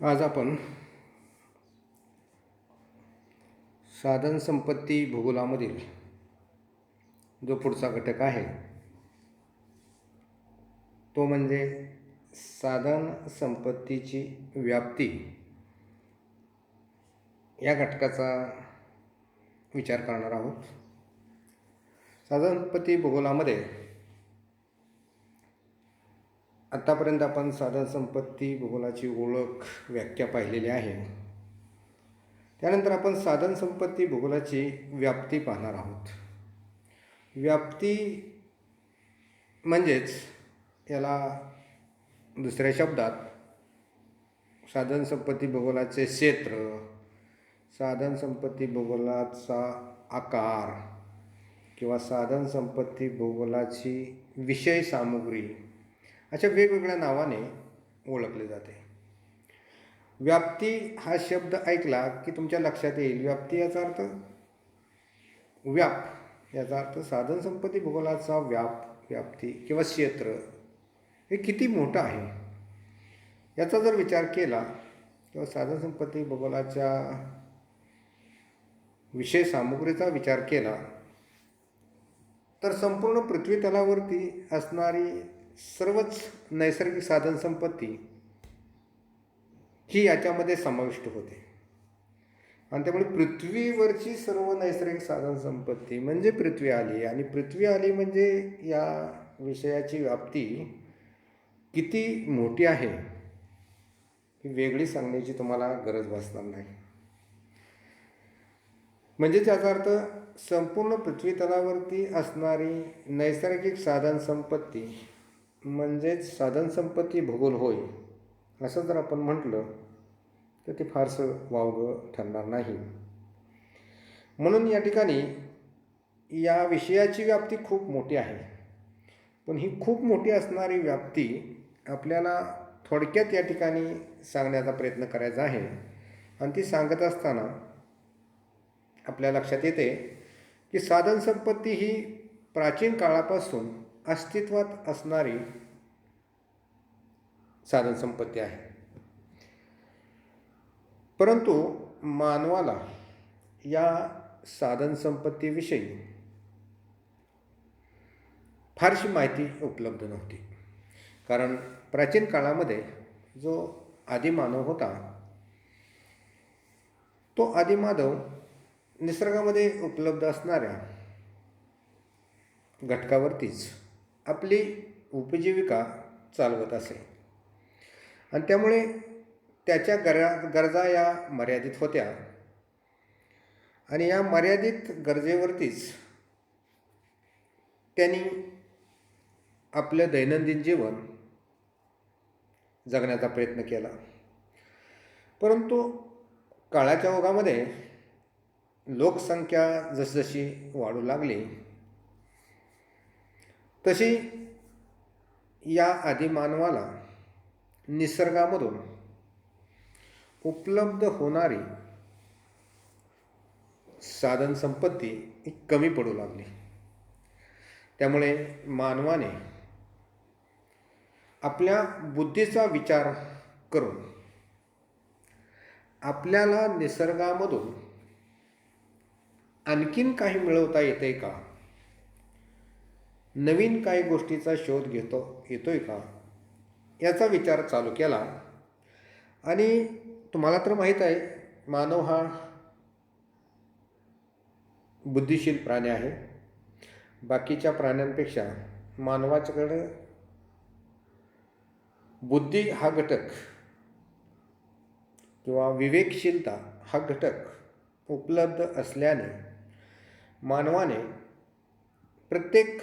आज आपण साधन संपत्ती भूगोलामधील जो पुढचा घटक आहे तो म्हणजे साधन संपत्तीची व्याप्ती या घटकाचा विचार करणार आहोत. साधन संपत्ती भूगोलामध्ये आत्तापर्यंत आपण साधन संपत्ती भूगोलाची ओळख, व्याख्या पाहिलेली आहे. त्यानंतर आपण साधन संपत्ती भूगोलाची व्याप्ती पाहणार आहोत. व्याप्ती म्हणजेच याला दुसऱ्या शब्दात साधन संपत्ती भूगोलाचे क्षेत्र, साधन संपत्ती भूगोलाचा आकार किंवा साधन संपत्ती भूगोलाची विषय सामुग्री अशा वेगवेगळ्या नावाने ओळखले जाते. व्याप्ती हा शब्द ऐकला की तुमच्या लक्षात येईल व्याप्ती याचा अर्थ व्याप याचा अर्थ साधन संपत्ती भूगोलाचा व्याप्ती किंवा क्षेत्र हे किती मोठं आहे याचा जर विचार केला किंवा साधन संपत्ती भूगोलाच्या विषय सामुग्रीचा विचार केला तर संपूर्ण पृथ्वी तलावरती असणारी सर्वच नैसर्गिक साधन संपत्ती ही याच्यामध्ये समाविष्ट होते. आणि त्यामुळे पृथ्वीवरची सर्व नैसर्गिक साधन संपत्ती म्हणजे पृथ्वी आली, आणि पृथ्वी आली म्हणजे या विषयाची व्याप्ती किती मोठी आहे ही वेगळी सांगण्याची तुम्हाला गरज भासणार नाही. म्हणजे त्याचा अर्थ संपूर्ण पृथ्वी तलावरती असणारी नैसर्गिक साधन संपत्ती म्हणजेच साधन संपत्ती भूगोल होय असं जर आपण म्हटलं तर ते फारसं वावगं ठरणार नाही. म्हणून या ठिकाणी या विषयाची व्याप्ती खूप मोठी आहे. पण ही खूप मोठी असणारी व्याप्ती आपल्याला थोडक्यात या ठिकाणी सांगण्याचा प्रयत्न करायचा आहे. आणि ती सांगत असताना आपल्या लक्षात येते की साधन संपत्ती ही प्राचीन काळापासून अस्तित्वात असणारी साधन संपत्ती आहे. परंतु मानवाला या साधन संपत्तीविषयी फारशी माहिती उपलब्ध नव्हती. कारण प्राचीन काळामध्ये जो आदिमानव होता तो आदिमानव निसर्गामध्ये उपलब्ध असणाऱ्या घटकावरतीच आपली उपजीविका चालवत असे. आणि त्यामुळे त्याच्या गरजा या मर्यादित होत्या, आणि या मर्यादित गरजेवरतीच त्यांनी आपलं दैनंदिन जीवन जगण्याचा प्रयत्न केला. परंतु काळाच्या ओघामध्ये लोकसंख्या जसजशी वाढू लागली तशी या आदिमानवाला निसर्गामधून उपलब्ध होणारी साधन संपत्ती ही कमी पडू लागली. त्यामुळे मानवाने आपल्या बुद्धीचा विचार करून आपल्याला निसर्गामधून आणखीन काही मिळवता येते का, नवीन काही गोष्टीचा शोध येतोय का याचा विचार चालू केला. आणि तुम्हाला तर माहीत आहे मानव हा बुद्धिशील प्राणी आहे. बाकीच्या प्राण्यांपेक्षा मानवाच्याकडे बुद्धी हा घटक किंवा विवेकशीलता हा घटक उपलब्ध असल्याने मानवाने प्रत्येक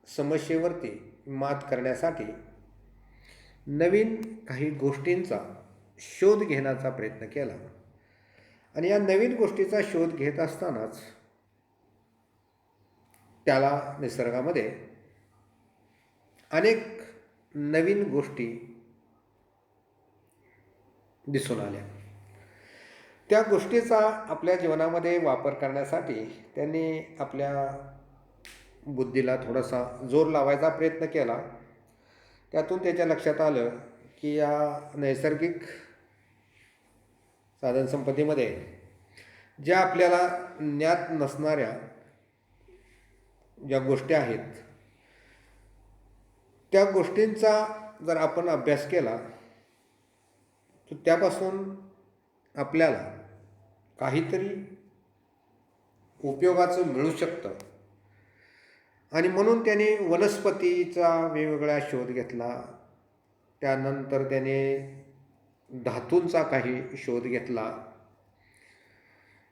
समस्येवरती मात करण्यासाठी नवीन काही गोष्टींचा शोध घेण्याचा प्रयत्न केला. आणि या नवीन गोष्टीचा शोध घेत असतानाच त्याला निसर्गामध्ये अनेक नवीन गोष्टी दिसून आल्या. त्या गोष्टीचा आपल्या जीवनामध्ये वापर करण्यासाठी त्यांनी आपल्या बुद्धीला थोडासा जोर लावायचा प्रयत्न केला. त्यातून त्याच्या लक्षात आलं की या नैसर्गिक साधनसंपत्तीमध्ये ज्या आपल्याला ज्ञात नसणाऱ्या ज्या गोष्टी आहेत त्या गोष्टींचा जर आपण अभ्यास केला तर त्यापासून आपल्याला काहीतरी उपयोगाचं मिळू शकतं. आणि म्हणून त्याने वनस्पतीचा वेगवेगळा शोध घेतला. त्यानंतर त्याने धातूंचा काही शोध घेतला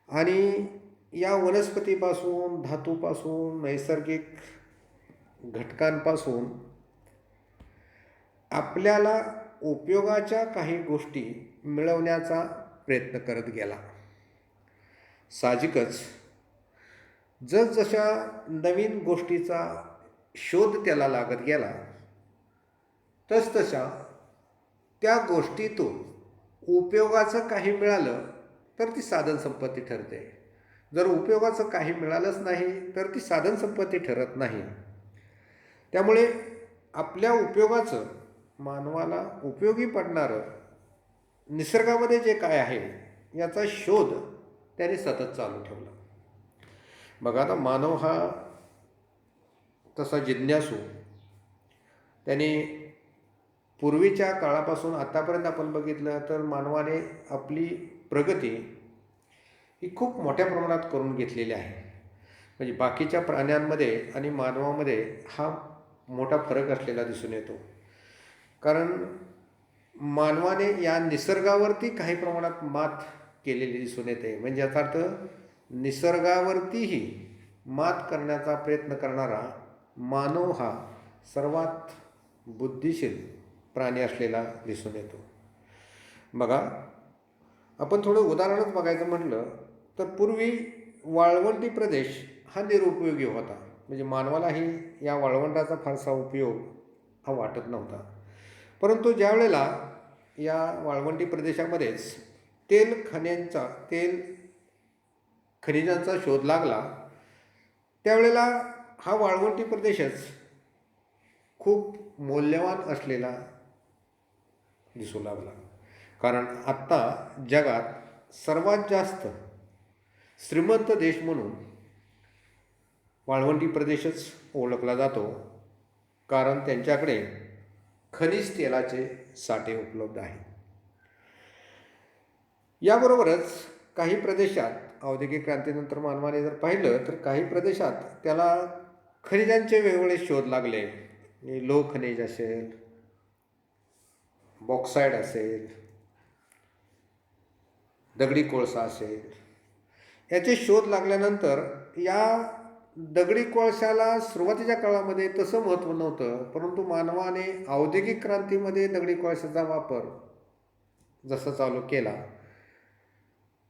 आणि या वनस्पतीपासून, धातूपासून, नैसर्गिक घटकांपासून आपल्याला उपयोगाच्या काही गोष्टी मिळवण्याचा प्रयत्न करत गेला. साहजिकच जसजशा नवीन गोष्टीचा शोध त्याला लागत गेला तसतशा त्या गोष्टीतून उपयोगाचं काही मिळालं तर ती साधनसंपत्ती ठरते. जर उपयोगाचं काही मिळालंच नाही तर ती साधनसंपत्ती ठरत नाही. त्यामुळे आपल्या उपयोगाचं, मानवाला उपयोगी पडणारं निसर्गामध्ये जे काय आहे याचा शोध त्याने सतत चालू ठेवला. बघा आता मानव हा तसा जिज्ञासू, त्याने पूर्वीच्या काळापासून आतापर्यंत आपण बघितलं तर मानवाने आपली प्रगती ही खूप मोठ्या प्रमाणात करून घेतलेली आहे. म्हणजे बाकीच्या प्राण्यांमध्ये आणि मानवामध्ये हा मोठा फरक असलेला दिसून येतो. कारण मानवाने या निसर्गावरती काही प्रमाणात मात केलेली दिसून येते. म्हणजे याचा अर्थ निसर्गावरतीही मात करण्याचा प्रयत्न करणारा मानव हा सर्वात बुद्धिशील प्राणी असलेला दिसून येतो. बघा, आपण थोडं उदाहरणच बघायचं म्हटलं तर पूर्वी वाळवंटी प्रदेश हा निरुपयोगी होता. म्हणजे मानवालाही या वाळवंटाचा फारसा उपयोग हा वाटत नव्हता. परंतु ज्या वेळेला या वाळवंटी प्रदेशामध्येच तेल खनिजांचा शोध लागला त्यावेळेला हा वाळवंटी प्रदेशच खूप मौल्यवान असलेला दिसू लागला. कारण आत्ता जगात सर्वात जास्त श्रीमंत देश म्हणून वाळवंटी प्रदेशच ओळखला जातो. कारण त्यांच्याकडे खनिज तेलाचे साठे उपलब्ध आहेत. याबरोबरच काही प्रदेशात औद्योगिक क्रांतीनंतर मानवाने जर पाहिलं तर काही प्रदेशात त्याला खनिजांचे वेगवेगळे शोध लागले. लोह खनिज असेल, बॉक्साईड असेल, दगडी कोळसा असेल, याचे शोध लागल्यानंतर या दगडी कोळशाला सुरुवातीच्या काळामध्ये तसं महत्त्व नव्हतं. परंतु मानवाने औद्योगिक क्रांतीमध्ये दगडी कोळशाचा वापर जसा चालू केला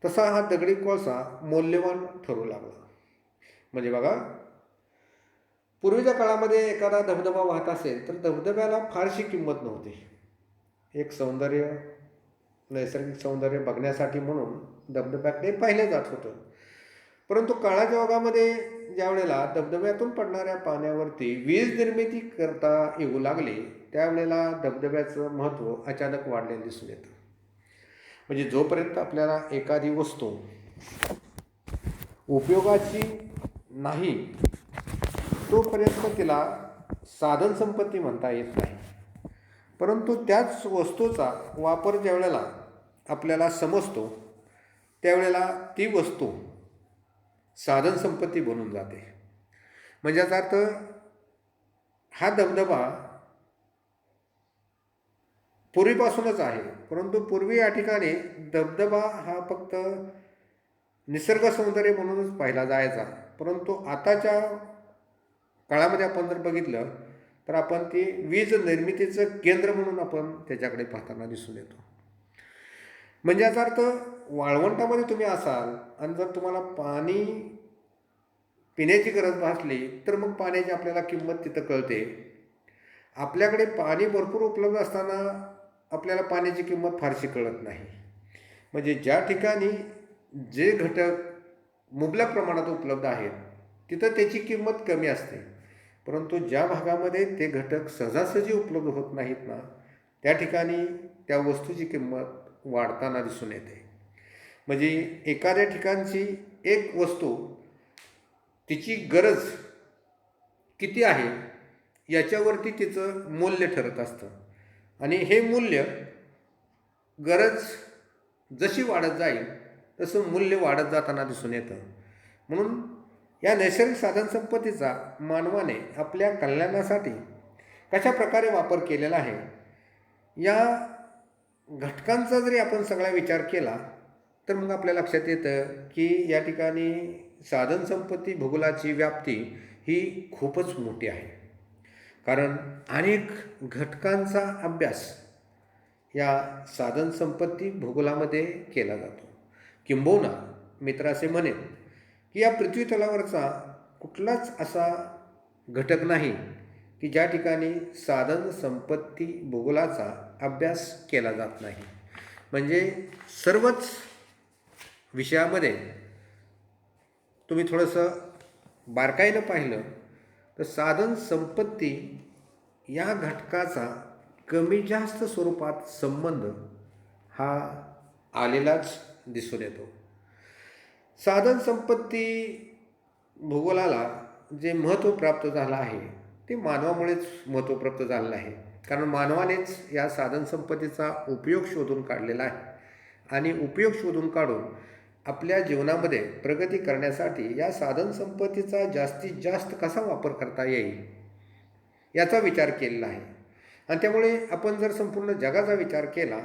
तसा हा दगडी कोळसा मौल्यवान ठरू लागला. म्हणजे बघा, पूर्वीच्या काळामध्ये एखादा धबधबा वाहत असेल तर धबधब्याला फारशी किंमत नव्हती. एक सौंदर्य, नैसर्गिक सौंदर्य बघण्यासाठी म्हणून धबधब्याकडे पाहिलं जात होतं. परंतु काळाच्या ओघामध्ये ज्या वेळेला धबधब्यातून पडणाऱ्या पाण्यावरती वीज निर्मिती करता येऊ लागली त्यावेळेला धबधब्याचं महत्त्व अचानक वाढलेलं दिसून येतं. म्हणजे जोपर्यंत आपल्याला एखादी वस्तू उपयोगाची नाही तोपर्यंत तिला साधनसंपत्ती म्हणता येत नाही. परंतु त्याच वस्तूचा वापर ज्या वेळेला आपल्याला समजतो त्यावेळेला ती वस्तू साधनसंपत्ती बनून जाते. म्हणजे याचा अर्थ हा धबधबा पूर्वीपासूनच आहे. परंतु पूर्वी या ठिकाणी धबधबा हा फक्त निसर्ग सौंदर्य म्हणूनच पाहिला जायचा. परंतु आताच्या काळामध्ये आपण जर बघितलं तर आपण ती वीज निर्मितीचं केंद्र म्हणून आपण त्याच्याकडे पाहताना दिसून येतो. म्हणजे याचा अर्थ वाळवंटामध्ये तुम्ही असाल आणि जर तुम्हाला पाणी पिण्याची गरज भासली तर मग पाण्याची आपल्याला किंमत तिथं कळते. आपल्याकडे पाणी भरपूर उपलब्ध असताना आपल्याला पाण्याची किंमत फारशी कळत नाही. म्हणजे ज्या ठिकाणी जे घटक मुबलक प्रमाणात उपलब्ध आहेत तिथं त्याची किंमत कमी असते. परंतु ज्या भागामध्ये ते घटक सहजासहजी उपलब्ध होत नाहीत ना त्या ठिकाणी त्या वस्तूची किंमत वाढताना दिसून येते. म्हणजे एखाद्या ठिकाणची एक वस्तू तिची गरज किती आहे याच्यावरती तिचं मूल्य ठरत असतं आणि हे मूल्य गरज जशी वाढत जाईल तसं मूल्य वाढत जाताना दिसून येतं. म्हणून या नैसर्गिक साधनसंपत्तीचा मानवाने आपल्या कल्याणासाठी कशा प्रकारे वापर केलेला आहे या घटकांचा जरी आपण सगळा विचार केला तर मग आपल्या लक्षात येतं की या ठिकाणी साधनसंपत्ती भूगोलाची व्याप्ती ही खूपच मोठी आहे. कारण अनेक घटकांचा अभ्यास या साधनसंपत्ती भूगोलामध्ये केला जातो. किंबहुना मित्र असे म्हणेन की या पृथ्वी तलावरचा कुठलाच असा घटक नाही की ज्या ठिकाणी साधनसंपत्ती भूगोलाचा अभ्यास केला जात नाही. म्हणजे सर्वच विषयामध्ये तुम्ही थोडंसं बारकाईनं पाहिलं तर साधनसंपत्ती या घटकाचा कमी जास्त स्वरूपात संबंध हा आलेलाच दिसून येतो. साधनसंपत्ती भूगोलाला जे महत्त्व प्राप्त झालं आहे ते मानवामुळेच महत्त्व प्राप्त झालेलं आहे. कारण मानवानेच या साधनसंपत्तीचा उपयोग शोधून काढलेला आहे आणि उपयोग शोधून काढून आपल्या जीवनामध्ये प्रगती करण्यासाठी या साधनसंपत्तीचा जास्तीत जास्त कसा वापर करता येईल याचा विचार केलेला आहे. आणि त्यामुळे आपण जर संपूर्ण जगाचा विचार केला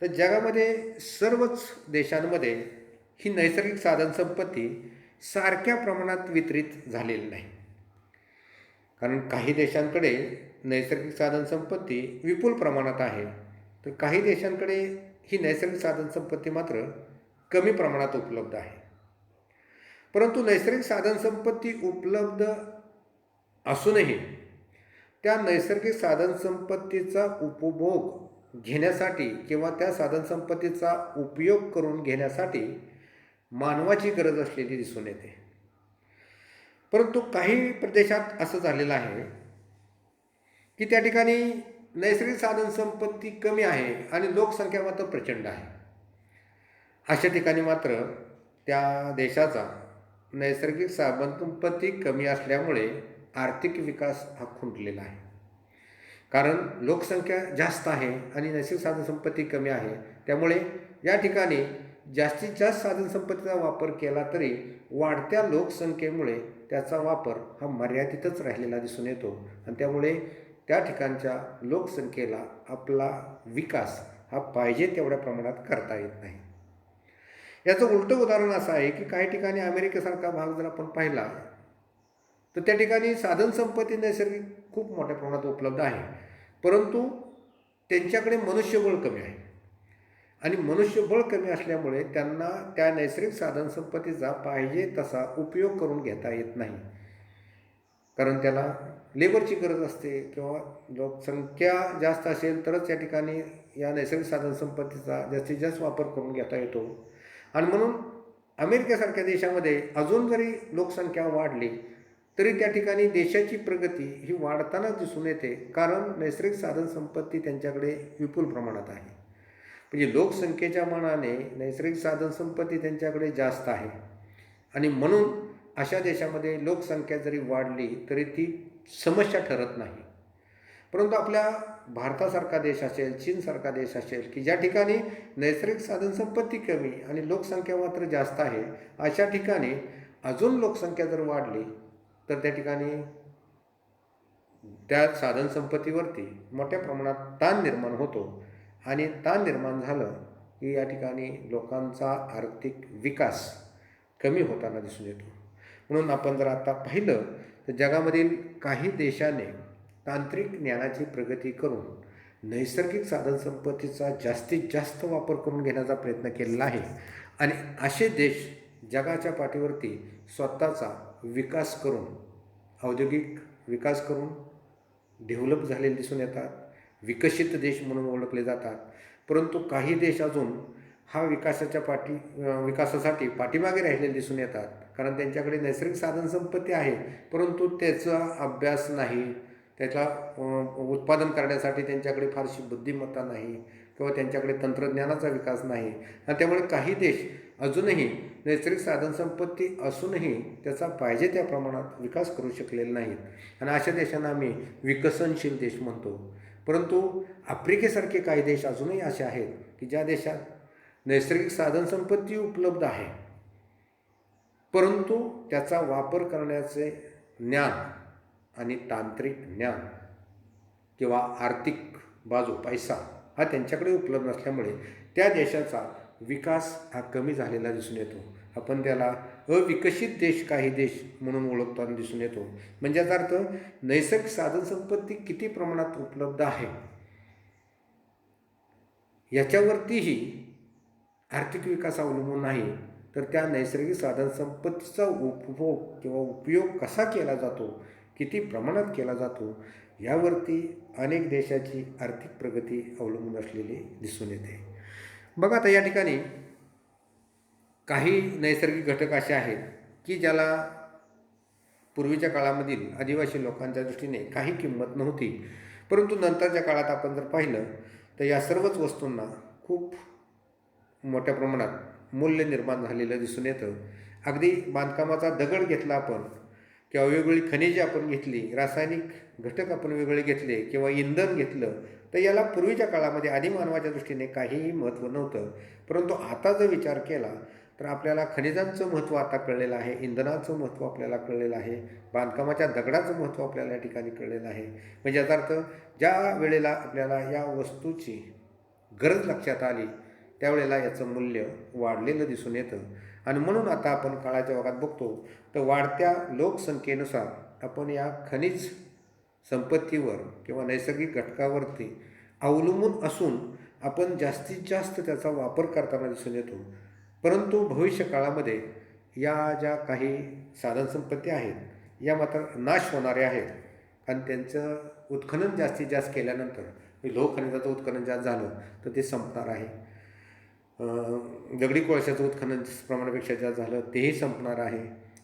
तर जगामध्ये सर्वच देशांमध्ये ही नैसर्गिक साधनसंपत्ती सारख्या प्रमाणात वितरित झालेली नाही. कारण काही देशांकडे नैसर्गिक साधनसंपत्ती विपुल प्रमाणात आहे तर काही देशांकडे ही नैसर्गिक साधनसंपत्ती मात्र कमी प्रमाणात उपलब्ध आहे. परंतु नैसर्गिक साधनसंपत्ती उपलब्ध असूनही त्या नैसर्गिक साधनसंपत्तीचा उपभोग घेण्यासाठी किंवा त्या साधनसंपत्तीचा उपयोग करून घेण्यासाठी मानवाची गरज असलेली दिसून येते. परंतु काही प्रदेशात असं झालेलं आहे की त्या ठिकाणी नैसर्गिक साधनसंपत्ती कमी आहे आणि लोकसंख्या मात्र प्रचंड आहे. अशा ठिकाणी मात्र त्या देशाचा नैसर्गिक साधनसंपत्ती कमी असल्यामुळे आर्थिक विकास हा खुंटलेला आहे. कारण लोकसंख्या जास्त आहे आणि नैसर्गिक साधनसंपत्ती कमी आहे. त्यामुळे या ठिकाणी जास्तीत जास्त साधनसंपत्तीचा वापर केला तरी वाढत्या लोकसंख्येमुळे त्याचा वापर हा मर्यादितच राहिलेला दिसून येतो आणि त्यामुळे त्या ठिकाणच्या लोकसंख्येला आपला विकास हा पाहिजे तेवढ्या प्रमाणात करता येत नाही. याचं उलटं उदाहरण असं आहे की काही ठिकाणी अमेरिकेसारखा भाग जर आपण पाहिला तर त्या ठिकाणी साधनसंपत्ती नैसर्गिक खूप मोठ्या प्रमाणात उपलब्ध आहे. परंतु त्यांच्याकडे मनुष्यबळ कमी आहे आणि मनुष्यबळ कमी असल्यामुळे त्यांना त्या नैसर्गिक साधनसंपत्तीचा पाहिजे तसा उपयोग करून घेता येत नाही. कारण त्याला लेबरची गरज असते किंवा लोकसंख्या जास्त असेल तरच या ठिकाणी या नैसर्गिक साधनसंपत्तीचा जास्तीत जास्त वापर करून घेता येतो. आणि म्हणून अमेरिकेसारख्या देशामध्ये अजून जरी लोकसंख्या वाढली तरी त्या ठिकाणी देशाची प्रगती ही वाढतानाच दिसून येते. कारण नैसर्गिक साधनसंपत्ती त्यांच्याकडे विपुल प्रमाणात आहे. म्हणजे लोकसंख्येच्या मानाने नैसर्गिक साधनसंपत्ती त्यांच्याकडे जास्त आहे आणि म्हणून अशा देशामध्ये लोकसंख्या जरी वाढली तरी ती समस्या ठरत नाही. परंतु आपल्या भारतासारखा देश असेल, चीनसारखा देश असेल की ज्या ठिकाणी नैसर्गिक साधनसंपत्ती कमी आणि लोकसंख्या मात्र जास्त आहे, अशा ठिकाणी अजून लोकसंख्या जर वाढली तर त्या ठिकाणी त्या साधनसंपत्तीवरती मोठ्या प्रमाणात ताण निर्माण होतो आणि ताण निर्माण झालं की या ठिकाणी लोकांचा आर्थिक विकास कमी होताना दिसून येतो. म्हणून आपण जर आता पाहिलं तर जगामधील काही देशाने तांत्रिक ज्ञानाची प्रगती करून नैसर्गिक साधनसंपत्तीचा जास्तीत जास्त वापर करून घेण्याचा प्रयत्न केलेला आहे आणि असे देश जगाच्या पाठीवरती स्वतःचा विकास करून औद्योगिक विकास करून डेव्हलप झालेले दिसून येतात, विकसित देश म्हणून ओळखले जातात. परंतु काही देश अजून हा विकासासाठी पाठीमागे राहिलेले दिसून येतात. कारण त्यांच्याकडे नैसर्गिक साधनसंपत्ती आहे परंतु त्याचा अभ्यास नाही, त्याचा उत्पादन करण्यासाठी त्यांच्याकडे फारशी बुद्धिमत्ता नाही. किंवा त्यांच्याकडे तंत्रज्ञानाचा विकास नाही आणि त्यामुळे काही देश अजूनही नैसर्गिक साधनसंपत्ती असूनही त्याचा पाहिजे त्या प्रमाणात विकास करू शकलेले नाहीत आणि अशा देशांना आम्ही विकसनशील देश म्हणतो. परंतु आफ्रिकेसारखे काही देश अजूनही असे आहेत की ज्या देशात नैसर्गिक साधनसंपत्ती उपलब्ध आहे, परंतु त्याचा वापर करण्याचे ज्ञान आणि तांत्रिक ज्ञान किंवा आर्थिक बाजू पैसा हा त्यांच्याकडे उपलब्ध नसल्यामुळे त्या देशाचा विकास हा कमी झालेला दिसून येतो. आपण त्याला अविकसित देश काही देश म्हणून ओळखताना दिसून येतो. म्हणजे याचा अर्थ नैसर्गिक साधनसंपत्ती किती प्रमाणात उपलब्ध आहे याच्यावरतीही आर्थिक विकास अवलंबून नाही, तर त्या नैसर्गिक साधनसंपत्तीचा उपभोग किंवा उपयोग कसा केला जातो, किती प्रमाणात केला जातो यावरती अनेक देशाची आर्थिक प्रगती अवलंबून असलेली दिसून येते. बघा आता या ठिकाणी काही नैसर्गिक घटक असे आहेत की ज्याला पूर्वीच्या काळामधील आदिवासी लोकांच्या दृष्टीने काही किंमत नव्हती, परंतु नंतरच्या काळात आपण जर पाहिलं तर या सर्वच वस्तूंना खूप मोठ्या प्रमाणात मूल्य निर्माण झालेलं दिसून येतं. अगदी बांधकामाचा दगड घेतला आपण किंवा वेगवेगळी खनिजे आपण घेतली, रासायनिक घटक आपण वेगळे घेतले किंवा इंधन घेतलं, तर याला पूर्वीच्या काळामध्ये आदिमानवाच्या दृष्टीने काहीही महत्त्व नव्हतं. परंतु आता जर विचार केला तर आपल्याला खनिजांचं महत्त्व आता कळलेलं आहे, इंधनाचं महत्त्व आपल्याला कळलेलं आहे, बांधकामाच्या दगडाचं महत्त्व आपल्याला या ठिकाणी कळलेलं आहे. म्हणजे याचा अर्थ ज्या वेळेला आपल्याला या वस्तूची गरज लक्षात आली त्यावेळेला याचं मूल्य वाढलेलं दिसून येतं. आणि म्हणून आता आपण काळाच्या ओघात बघतो तर वाढत्या लोकसंख्येनुसार आपण या खनिज संपत्तीवर किंवा नैसर्गिक घटकावरती अवलंबून असून आपण जास्तीत जास्त त्याचा वापर करताना दिसून येतो. परंतु भविष्य काळामध्ये या ज्या काही साधनसंपत्ती आहेत या मात्र नाश होणाऱ्या आहेत आणि त्यांचं उत्खनन जास्तीत जास्त केल्यानंतर लोह खनिजाचं उत्खनन जास्त झालं तर ते संपणार आहे. दगडी कोळशाचं उत्खनन प्रमाणापेक्षा जास्त झालं तेही संपणार आहे.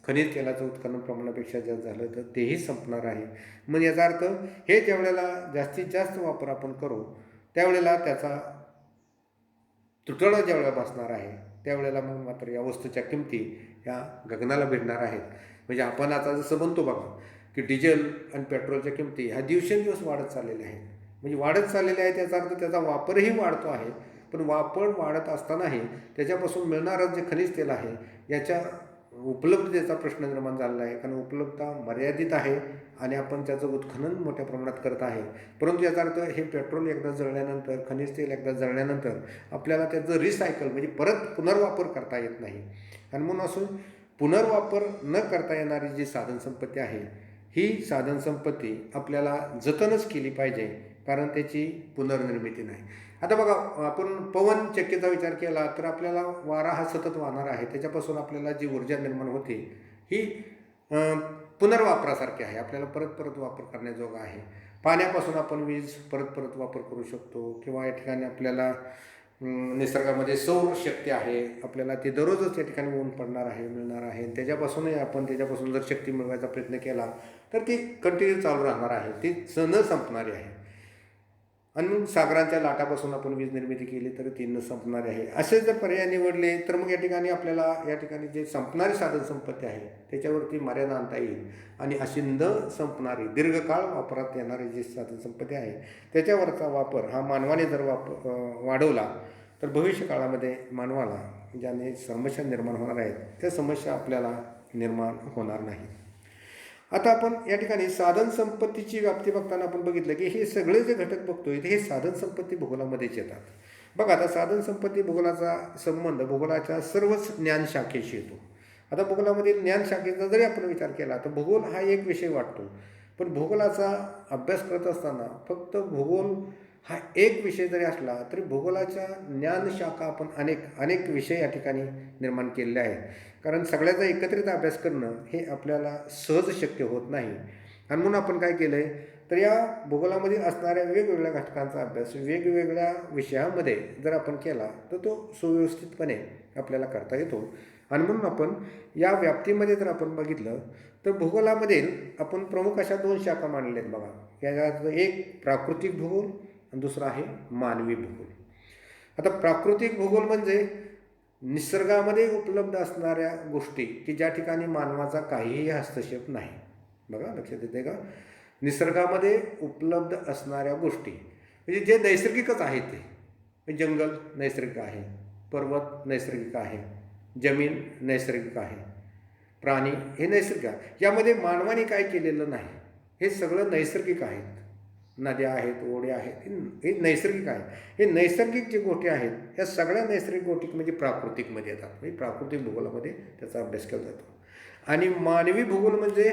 खनिज तेलाचं उत्खनन प्रमाणापेक्षा जास्त झालं तर तेही संपणार आहे. म्हणजे याचा अर्थ हे ज्यावेळेला जास्तीत जास्त वापर आपण करू त्यावेळेला त्याचा तुटवडा ज्यावेळेला भासणार आहे त्यावेळेला मग मात्र या वस्तूच्या किमती ह्या गगनाला भिडणार आहेत. म्हणजे आपण आता जसं म्हणतो बघा की डिझेल आणि पेट्रोलच्या किमती ह्या दिवसेंदिवस वाढत चाललेल्या आहेत. म्हणजे वाढत चाललेल्या आहेत याचा अर्थ त्याचा वापरही वाढतो आहे, पण वापर वाढत असतानाही त्याच्यापासून मिळणारं जे खनिज तेल आहे याच्या उपलब्धतेचा प्रश्न निर्माण झालेला आहे. कारण उपलब्धता मर्यादित आहे आणि आपण त्याचं उत्खनन मोठ्या प्रमाणात करत आहे. परंतु याचा अर्थ हे पेट्रोल एकदा जळल्यानंतर, खनिज तेल एकदा जळल्यानंतर आपल्याला त्याचं रिसायकल म्हणजे परत पुनर्वापर करता येत नाही. आणि म्हणून असं पुनर्वापर न करता येणारी जी साधनसंपत्ती आहे ही साधनसंपत्ती आपल्याला जतनच केली पाहिजे, कारण त्याची पुनर्निर्मिती नाही. आता बघा आपण पवन चक्कीचा विचार केला तर आपल्याला वारा हा सतत वाहणार आहे, त्याच्यापासून आपल्याला जी ऊर्जा निर्माण होते ही पुनर्वापरासारखी आहे, आपल्याला परत परत वापर करण्याजोगा आहे. पाण्यापासून आपण वीज परत परत वापर करू शकतो किंवा या ठिकाणी आपल्याला निसर्गामध्ये सौर शक्ती आहे, आपल्याला ती दररोजच या ठिकाणी ऊन पडणार आहे, मिळणार आहे. त्याच्यापासूनही आपण त्याच्यापासून जर शक्ती मिळवायचा प्रयत्न केला तर ती कंटिन्यू चालू राहणार आहे, ती न संपणारी आहे. आणि मग सागरांच्या लाटापासून आपण वीज निर्मिती केली तर ती न संपणारी आहे. असे जर पर्याय निवडले तर मग या ठिकाणी आपल्याला या ठिकाणी जे संपणारी साधनसंपत्ती आहे त्याच्यावरती मर्यादा आणता येईल आणि अशी न संपणारी दीर्घकाळ वापरात येणारी जी साधनसंपत्ती आहे त्याच्यावरचा वापर हा मानवाने जर वाढवला तर भविष्य काळामध्ये मानवाला ज्याने समस्या निर्माण होणार आहेत त्या समस्या आपल्याला निर्माण होणार नाही. आता आपण या ठिकाणी साधनसंपत्तीची व्याप्ती बघताना आपण बघितलं की हे सगळे जे घटक बघतोय हे साधनसंपत्ती भूगोलामध्येच येतात. बघा आता साधनसंपत्ती भूगोलाचा संबंध भूगोलाच्या सर्वच ज्ञानशाखेशी येतो. आता भूगोलामधील ज्ञानशाखेचा जरी आपण विचार केला तर भूगोल हा एक विषय वाटतो, पण भूगोलाचा अभ्यास करत असताना फक्त भूगोल हा एक विषय जरी असला तरी भूगोलाच्या ज्ञानशाखा आपण अनेक विषय या ठिकाणी निर्माण केलेले आहेत. कारण सगळ्याचा एकत्रित अभ्यास करणं हे आपल्याला सहज शक्य होत नाही. आणि म्हणून आपण काय केलं आहे तर या भूगोलामध्ये असणाऱ्या वेगवेगळ्या घटकांचा अभ्यास वेगवेगळ्या विषयामध्ये जर आपण केला तर तो सुव्यवस्थितपणे आपल्याला करता येतो. आणि म्हणून आपण या व्याप्तीमध्ये जर आपण बघितलं तर भूगोलामध्ये आपण प्रमुख अशा 2 शाखा मांडल्या आहेत बघा. याच्यात एक प्राकृतिक भूगोल आणि दुसरा आहे मानवी भूगोल. आता प्राकृतिक भूगोल म्हणजे निसर्गामध्ये उपलब्ध असणाऱ्या गोष्टी की ज्या ठिकाणी मानवाचा काहीही हस्तक्षेप नाही. बघा, लक्षात येते का? निसर्गामध्ये उपलब्ध असणाऱ्या गोष्टी म्हणजे जे नैसर्गिकच आहे ते. जंगल नैसर्गिक आहे, पर्वत नैसर्गिक आहे, जमीन नैसर्गिक आहे, प्राणी हे नैसर्गिक आहे. यामध्ये मानवाने काय केलेलं नाही, हे सगळं नैसर्गिक आहेत. नद्या आहेत, ओढे आहेत, हे नैसर्गिक आहे. हे नैसर्गिक जे गोष्टी आहेत ह्या सगळ्या नैसर्गिक गोष्टी म्हणजे प्राकृतिकमध्ये येतात. म्हणजे प्राकृतिक भूगोलामध्ये त्याचा अभ्यास केला जातो. आणि मानवी भूगोल म्हणजे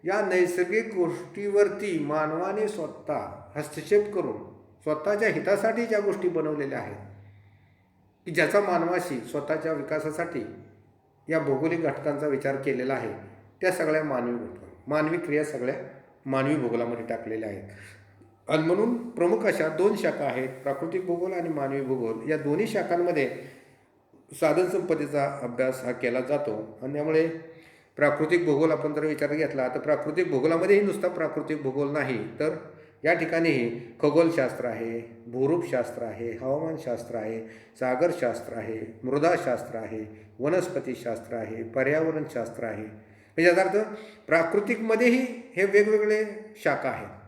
या नैसर्गिक गोष्टीवरती मानवाने स्वतः हस्तक्षेप करून स्वतःच्या हितासाठी ज्या गोष्टी बनवलेल्या आहेत की ज्याचा मानवाशी स्वतःच्या विकासासाठी या भौगोलिक घटकांचा विचार केलेला आहे, त्या सगळ्या मानवी क्रिया सगळ्या मानवी भूगोलामध्ये टाकलेल्या आहेत. आणि म्हणून प्रमुख अशा 2 शाखा आहेत, प्राकृतिक भूगोल आणि मानवी भूगोल. या दोन्ही शाखांमध्ये साधनसंपत्तीचा अभ्यास हा केला जातो. आणि त्यामुळे प्राकृतिक भूगोल आपण जर विचारात घेतला तर प्राकृतिक भूगोलामध्येही नुसता प्राकृतिक भूगोल नाही, तर या ठिकाणीही खगोलशास्त्र आहे, भूरूपशास्त्र आहे, हवामानशास्त्र आहे, सागरशास्त्र आहे, मृदाशास्त्र आहे, वनस्पतीशास्त्र आहे, पर्यावरणशास्त्र आहे. म्हणजे याचा अर्थ प्राकृतिकमध्येही हे वेगवेगळे शाखा आहेत.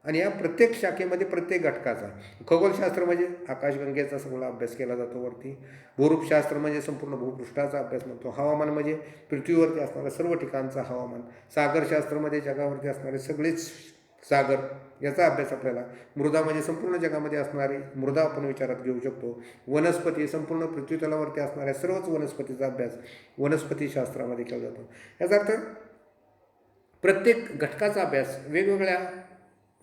आणि या प्रत्येक शाखेमध्ये प्रत्येक घटकाचा, खगोलशास्त्र म्हणजे आकाशगंगेचा सगळा अभ्यास केला जातो वरती, भूरूपशास्त्र म्हणजे संपूर्ण भूपृष्ठाचा अभ्यास म्हणतो, हवामान म्हणजे पृथ्वीवरती असणाऱ्या सर्व ठिकाणचं हवामान, सागरशास्त्र म्हणजे जगावरती असणारे सगळेच सागर याचा अभ्यास आपल्याला, मृदा म्हणजे संपूर्ण जगामध्ये असणारी मृदा आपण विचारात घेऊ शकतो, वनस्पती संपूर्ण पृथ्वीतलावरती असणाऱ्या सर्वच वनस्पतीचा अभ्यास वनस्पतीशास्त्रामध्ये केला जातो. याचा अर्थ प्रत्येक घटकाचा अभ्यास वेगवेगळ्या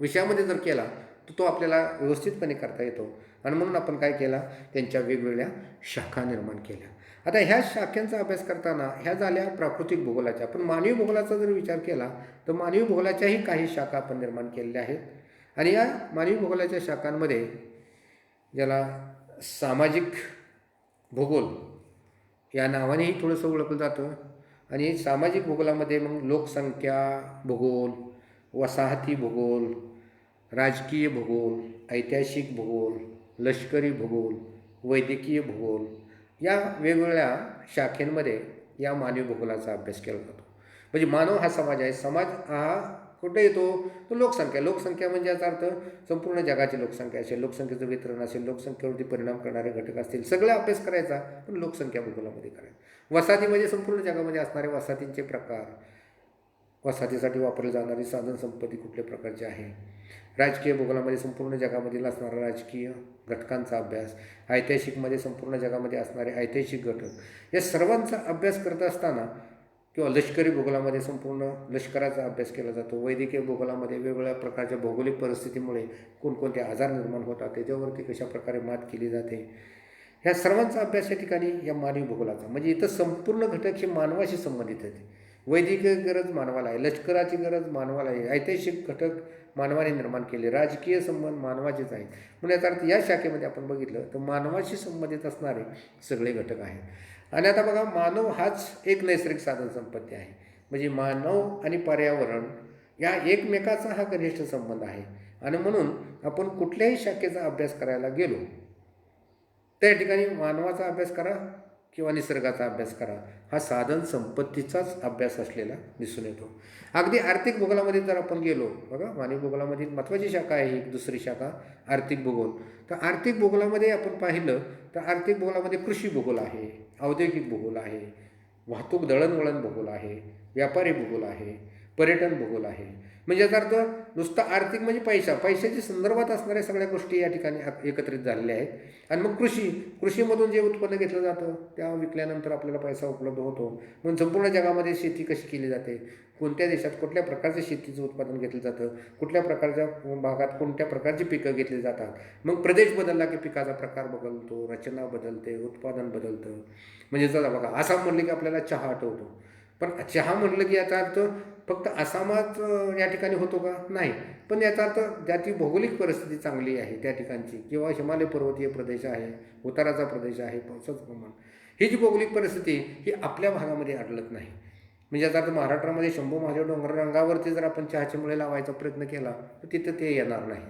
विषयामध्ये जर केला तर तो आपल्याला व्यवस्थितपणे करता येतो. आणि म्हणून आपण काय केला, त्यांच्या वेगवेगळ्या शाखा निर्माण केल्या. आता ह्या शाखांचा अभ्यास करताना ह्या झाल्या प्राकृतिक भूगोलाच्या. पण मानवी भूगोलाचा जर विचार केला तर मानवी भूगोलाच्याही काही शाखा आपण निर्माण केलेल्या आहेत. आणि या मानवी भूगोलाच्या शाखांमध्ये ज्याला सामाजिक भूगोल या नावानेही थोडंसं ओळखलं जातं. आणि सामाजिक भूगोलामध्ये मग लोकसंख्या भूगोल, वसाहती भूगोल, राजकीय भूगोल, ऐतिहासिक भूगोल, लष्करी भूगोल, वैद्यकीय भूगोल या वेगवेगळ्या शाखेंमध्ये या मानवी भूगोलाचा अभ्यास केला जातो. म्हणजे मानव हा समाज आहे. समाज हा कुठे येतो, तो लोकसंख्या म्हणजे याचा अर्थ संपूर्ण जगाची लोकसंख्या असेल, लोकसंख्येचं वितरण असेल, लोकसंख्येवरती परिणाम करणारे घटक असतील, सगळा अभ्यास करायचा पण लोकसंख्या भूगोलामध्ये करायचा. वसाहती म्हणजे संपूर्ण जगामध्ये असणारे वसाहतींचे प्रकार, वसाहतीसाठी वापरली जाणारी साधनसंपत्ती कुठल्या प्रकारची आहे. राजकीय भूगोलामध्ये संपूर्ण जगामधील असणारा राजकीय घटकांचा अभ्यास, ऐतिहासिकमध्ये संपूर्ण जगामध्ये असणारे ऐतिहासिक घटक या सर्वांचा अभ्यास करत असताना, किंवा लष्करी भूगोलामध्ये संपूर्ण लष्कराचा अभ्यास केला जातो. वैद्यकीय भूगोलामध्ये वेगवेगळ्या प्रकारच्या भौगोलिक परिस्थितीमुळे कोणकोणते आजार निर्माण होतात, त्याच्यावरती कशा प्रकारे मात केली जाते, ह्या सर्वांचा अभ्यास या ठिकाणी या मानवी भूगोलाचा. म्हणजे इथं संपूर्ण घटक हे मानवाशी संबंधित आहेत. वैद्यकीय गरज मानवाला आहे, लष्कराची गरज मानवाला आहे, ऐतिहासिक घटक मानवाने निर्माण केले, राजकीय संबंध मानवाचेच आहेत. म्हणजे याचा अर्थ या शाखेमध्ये आपण बघितलं तर मानवाशी संबंधित असणारे सगळे घटक आहेत. आणि आता बघा, मानव हाच एक नैसर्गिक साधनसंपत्ती आहे. म्हणजे मानव आणि पर्यावरण या एकमेकाचा हा घनिष्ठ संबंध आहे. आणि म्हणून आपण कुठल्याही शाखेचा अभ्यास करायला गेलो त्या ठिकाणी मानवाचा अभ्यास करा किंवा निसर्गाचा अभ्यास करा, हा साधन संपत्तीचाच अभ्यास असलेला दिसून येतो. अगदी आर्थिक भूगोलामध्ये जर आपण गेलो, बघा मानवी भूगोलामध्ये महत्त्वाची शाखा आहे एक दुसरी शाखा आर्थिक भूगोल. तर आर्थिक भूगोलामध्ये आपण पाहिलं तर आर्थिक भूगोलामध्ये कृषी भूगोल आहे, औद्योगिक भूगोल आहे, वाहतूक दळणवळण भूगोल आहे, व्यापारी भूगोल आहे, पर्यटन भूगोल आहे. म्हणजे याचा अर्थ नुसतं आर्थिक म्हणजे पैशाच्या संदर्भात असणाऱ्या सगळ्या गोष्टी या ठिकाणी एकत्रित झालेल्या आहेत. आणि मग कृषीमधून जे उत्पन्न घेतलं जातं त्या विकल्यानंतर आपल्याला पैसा उपलब्ध होतो. म्हणून संपूर्ण जगामध्ये शेती कशी केली जाते, कोणत्या देशात कुठल्या प्रकारचं शेतीचं उत्पादन घेतलं जातं, कुठल्या प्रकारच्या भागात कोणत्या प्रकारची पिकं घेतली जातात. मग प्रदेश बदलला की पिकाचा प्रकार बदलतो, रचना बदलते, उत्पादन बदलतं. म्हणजे चला बघा, आसाम म्हणलं की आपल्याला चहा आठवतो. पण चहा म्हटलं की याचा अर्थ फक्त आसामात या ठिकाणी होतो का, नाही. पण याचा अर्थ ज्याची भौगोलिक परिस्थिती चांगली आहे त्या ठिकाणची, किंवा हिमालय पर्वतीय प्रदेश आहे, उताराचा प्रदेश आहे, पावसाचं प्रमाण, ही जी भौगोलिक परिस्थिती ही आपल्या भागामध्ये आढळत नाही. म्हणजे याचा अर्थ महाराष्ट्रामध्ये शंभू महादेव डोंगर रंगावरती जर आपण चहाचे मुळे लावायचा प्रयत्न केला तर तिथं ते येणार नाही.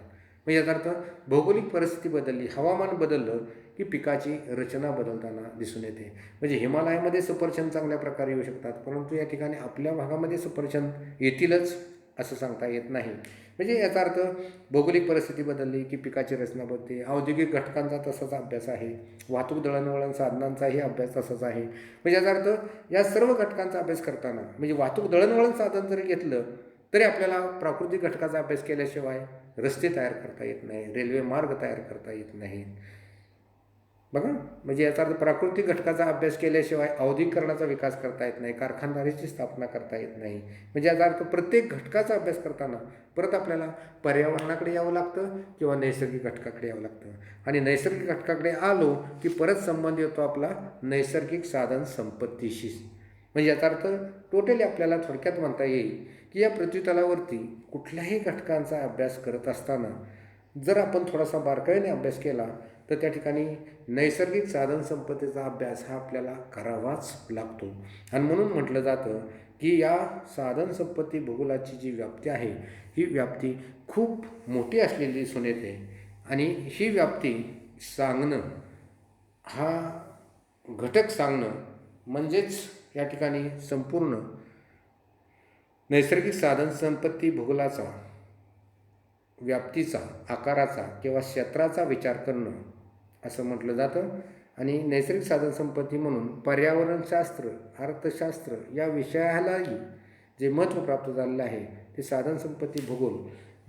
म्हणजे याचा अर्थ भौगोलिक परिस्थिती बदलली, हवामान बदललं की पिकाची रचना बदलताना दिसून येते. म्हणजे हिमालयामध्ये सफरचंद चांगल्या प्रकारे येऊ शकतात, परंतु या ठिकाणी आपल्या भागामध्ये सफरचंद येतीलच असं सांगता येत नाही. म्हणजे याचा अर्थ भौगोलिक परिस्थिती बदलली की पिकाची रचना बदलते. औद्योगिक घटकांचा तसाच अभ्यास आहे, वाहतूक दळणवळण साधनांचाही अभ्यास तसाच आहे. म्हणजे याचा अर्थ या सर्व घटकांचा अभ्यास करताना, म्हणजे वाहतूक दळणवळण साधन जरी घेतलं तरी आपल्याला प्राकृतिक घटकाचा अभ्यास केल्याशिवाय रस्ते तयार करता येत नाही, रेल्वे मार्ग तयार करता येत नाहीत. बघा, म्हणजे याचा अर्थ प्राकृतिक घटकाचा अभ्यास केल्याशिवाय औद्योगिकरणाचा विकास करता येत नाही, कारखानदारीची स्थापना करता येत नाही. म्हणजे याचा अर्थ प्रत्येक घटकाचा अभ्यास करताना परत आपल्याला पर्यावरणाकडे यावं लागतं किंवा नैसर्गिक घटकाकडे यावं लागतं. आणि नैसर्गिक घटकाकडे आलो की परत संबंध येतो आपला नैसर्गिक साधन संपत्तीशी. म्हणजे याचा अर्थ टोटली आपल्याला थोडक्यात म्हणता येईल की या पृथ्वीतलावरती कुठल्याही घटकांचा अभ्यास करत असताना जर आपण थोडासा बारकाईने अभ्यास केला तर त्या ठिकाणी नैसर्गिक साधनसंपत्तीचा अभ्यास हा आपल्याला करावाच लागतो. आणि म्हणून म्हटलं जातं की या साधनसंपत्ती भूगोलाची जी व्याप्ती आहे ही व्याप्ती खूप मोठी असलेली दिसून येते. आणि ही व्याप्ती सांगणं, हा घटक सांगणं म्हणजेच या ठिकाणी संपूर्ण नैसर्गिक साधनसंपत्ती भूगोलाचा व्याप्तीचा, आकाराचा किंवा क्षेत्राचा विचार करणं असं म्हटलं जातं. आणि नैसर्गिक साधनसंपत्ती म्हणून पर्यावरणशास्त्र, अर्थशास्त्र या विषयालाही जे महत्त्व प्राप्त झालेलं आहे ते साधनसंपत्ती भूगोल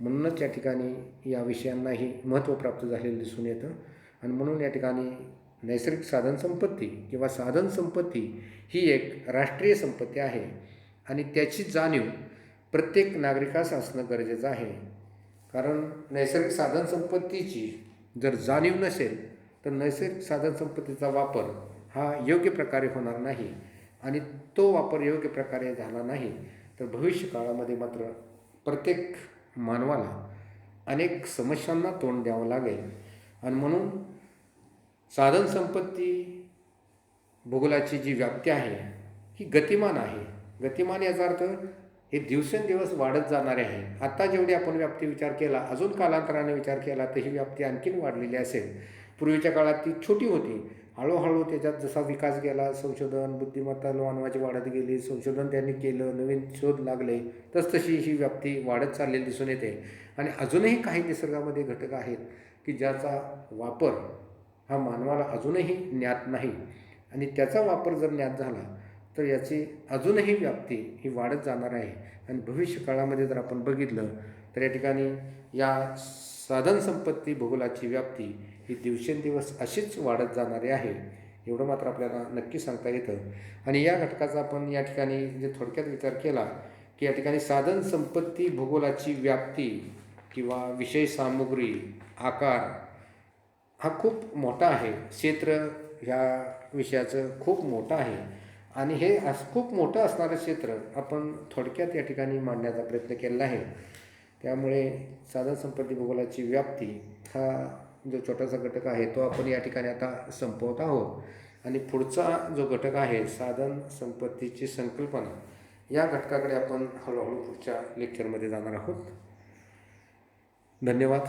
म्हणूनच या ठिकाणी या विषयांनाही महत्त्व प्राप्त झालेलं दिसून येतं. आणि म्हणून या ठिकाणी नैसर्गिक साधनसंपत्ती किंवा साधनसंपत्ती ही एक राष्ट्रीय संपत्ती आहे आणि त्याची जाणीव प्रत्येक नागरिकास असणं गरजेचं आहे. कारण नैसर्गिक साधनसंपत्तीची जर जाणीव नसेल तर नैसर्गिक साधनसंपत्तीचा वापर हा योग्य प्रकारे होणार नाही. आणि तो वापर योग्य प्रकारे झाला नाही तर भविष्य काळामध्ये मात्र प्रत्येक मानवाला अनेक समस्यांना तोंड द्यावं लागेल. आणि म्हणून साधनसंपत्ती भूगोलाची जी व्याप्ती आहे ही गतिमान आहे. गतिमान याचा अर्थ हे दिवसेंदिवस वाढत जाणारे आहे. आत्ता जेवढी आपण व्याप्ती विचार केला, अजून कालांतराने विचार केला तर ही व्याप्ती आणखीन वाढलेली असेल. पूर्वीच्या काळात ती छोटी होती, हळूहळू त्याच्यात जसा विकास गेला, संशोधन, बुद्धिमत्ता मानवाची वाढत गेली, संशोधन त्यांनी केलं, नवीन शोध लागले, तसतशी ही व्याप्ती वाढत चाललेली दिसून येते. आणि अजूनही काही निसर्गामध्ये घटक आहेत की ज्याचा वापर हा मानवाला अजूनही ज्ञात नाही. आणि त्याचा वापर जर ज्ञात झाला तर याची अजूनही व्याप्ती ही वाढत जाणार आहे. आणि भविष्य काळामध्ये जर आपण बघितलं तर या ठिकाणी या साधनसंपत्ती भूगोलाची व्याप्ती ही दिवसेंदिवस अशीच वाढत जाणारी आहे, एवढं मात्र आपल्याला नक्की सांगता येतं. आणि या घटकाचा आपण या ठिकाणी जे थोडक्यात विचार केला की या ठिकाणी साधनसंपत्ती भूगोलाची व्याप्ती किंवा विषय सामुग्री, आकार हा खूप मोठा आहे. क्षेत्र ह्या विषयाचं खूप मोठं आहे. आणि हे खूप मोठं असणारं क्षेत्र आपण थोडक्यात या ठिकाणी मांडण्याचा प्रयत्न केलेला आहे. त्यामुळे साधनसंपत्ती भूगोलाची व्याप्ती हा जो छोटासा घटक आहे तो आपण या ठिकाणी आता संपवत आहोत. आणि पुढचा जो घटक आहे साधन संपत्तीची संकल्पना, या घटकाकडे आपण हळूहळू पुढच्या लेक्चरमध्ये जाणार आहोत. धन्यवाद.